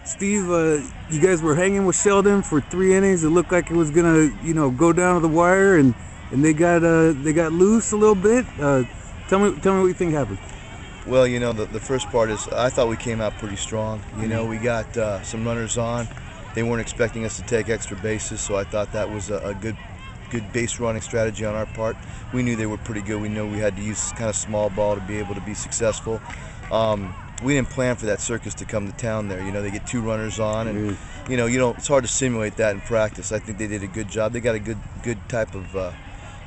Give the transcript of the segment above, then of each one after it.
Steve, you guys were hanging with Sheldon for 3 innings. It looked like it was gonna, go down to the wire, and they got loose a little bit. Tell me what you think happened. Well, the first part is I thought we came out pretty strong. We got some runners on. They weren't expecting us to take extra bases, so I thought that was a good base running strategy on our part. We knew they were pretty good. We knew we had to use kind of small ball to be able to be successful. We didn't plan for that circus to come to town there. They get 2 runners on, and it's hard to simulate that in practice. I think they did a good job. They got a good type of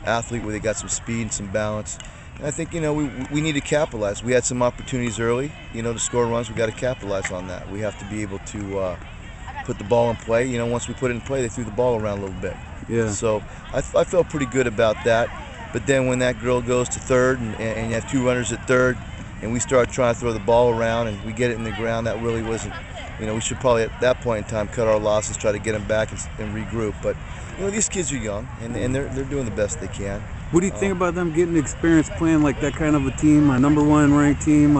athlete where they got some speed and some balance. And I think we need to capitalize. We had some opportunities early, to score runs. We got to capitalize on that. We have to be able to put the ball in play. Once we put it in play, they threw the ball around a little bit. Yeah. So I felt pretty good about that. But then when that girl goes to third and you have 2 runners at third, and we start trying to throw the ball around and we get it in the ground, that really wasn't, we should probably at that point in time cut our losses, try to get them back and regroup. But these kids are young and they're doing the best they can. What do you think about them getting experience playing like that kind of a team, a #1 ranked team?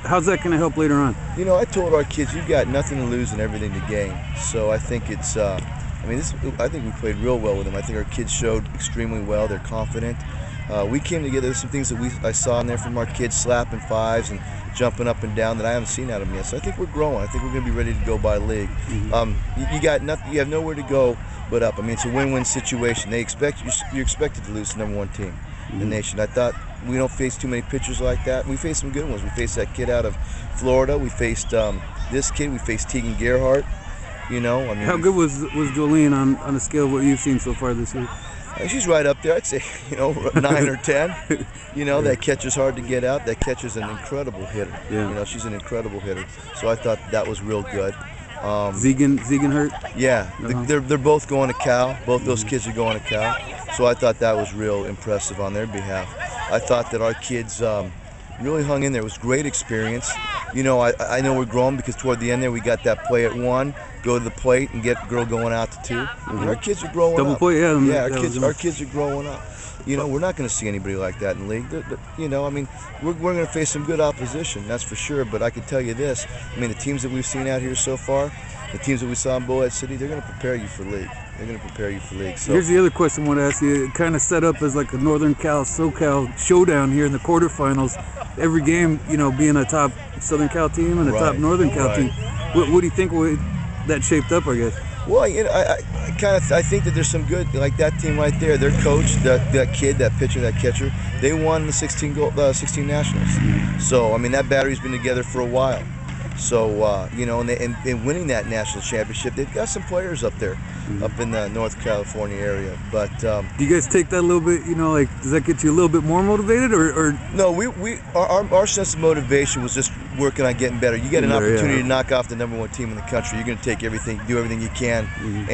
How's that going to help later on? I told our kids, you've got nothing to lose and everything to gain. So I think it's, I think we played real well with them. I think our kids showed extremely well. They're confident. We came together. There's some things that I saw in there from our kids, slapping 5s and jumping up and down, that I haven't seen out of them yet. So I think we're growing. I think we're going to be ready to go by league. You got nothing. You have nowhere to go but up. It's a win-win situation. You're expected to lose the #1 team in the nation. I thought we don't face too many pitchers like that. We faced some good ones. We faced that kid out of Florida. We faced this kid. We faced Tegan Gerhardt. How good was Jolene on a scale of what you've seen so far this year? She's right up there. I'd say 9 or 10. That catcher's hard to get out. That catcher's an incredible hitter. Yeah. She's an incredible hitter. So I thought that was real good. Zegan hurt? Yeah, they're both going to Cal. Both those kids are going to Cal. So I thought that was real impressive on their behalf. I thought that our kids really hung in there. It was great experience. I know we're growing because toward the end there we got that play at 1, go to the plate and get girl going out to 2. Our kids are growing up. Double play, yeah. Yeah, our kids are growing up. We're not going to see anybody like that in the league. We're going to face some good opposition, that's for sure. But I can tell you this: the teams that we've seen out here so far, the teams that we saw in Bullhead City, they're going to prepare you for league. They're going to prepare you for league. So here's the other question I want to ask you. It kind of set up as like a Northern Cal, SoCal showdown here in the quarterfinals. Every game, being a top Southern Cal team and a top Northern Cal team. What do you think that shaped up, I guess? Well, I think that there's some good, like that team right there. Their coach, that kid, that pitcher, that catcher, they won the 16 nationals. So that battery's been together for a while. So and winning that national championship, they've got some players up there, up in the North California area. But do you guys take that a little bit? Does that get you a little bit more motivated, or? No, our sense of motivation was just working on getting better. You get an opportunity to knock off the #1 team in the country. You're going to take do everything you can.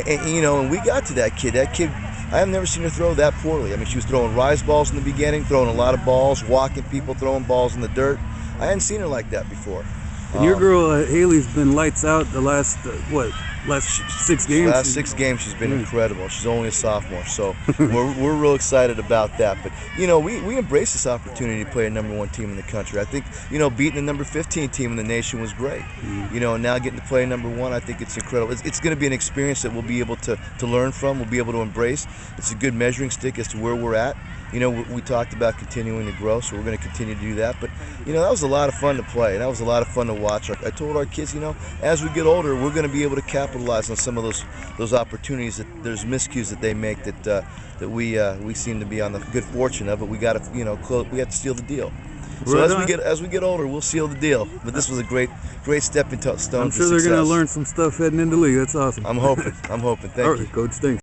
And we got to that kid. That kid, I have never seen her throw that poorly. She was throwing rise balls in the beginning, throwing a lot of balls, walking people, throwing balls in the dirt. I hadn't seen her like that before. And your girl Haley's been lights out the last 6 games. Last 6 games she's been incredible. She's only a sophomore, so we're real excited about that. But we embrace this opportunity to play a #1 team in the country. I think beating the #15 team in the nation was great. Now getting to play #1, I think it's incredible. It's going to be an experience that we'll be able to learn from. We'll be able to embrace. It's a good measuring stick as to where we're at. We talked about continuing to grow, so we're going to continue to do that. But, that was a lot of fun to play. That was a lot of fun to watch. I told our kids, as we get older, we're going to be able to capitalize on some of those opportunities. There's miscues that they make that we seem to be on the good fortune of. But we got to, we have to seal the deal. So as we get older, we'll seal the deal. But this was a great stepping stone. I'm sure they're going to learn some stuff heading into the league. That's awesome. I'm hoping. Thank you. All right, Coach. Thanks.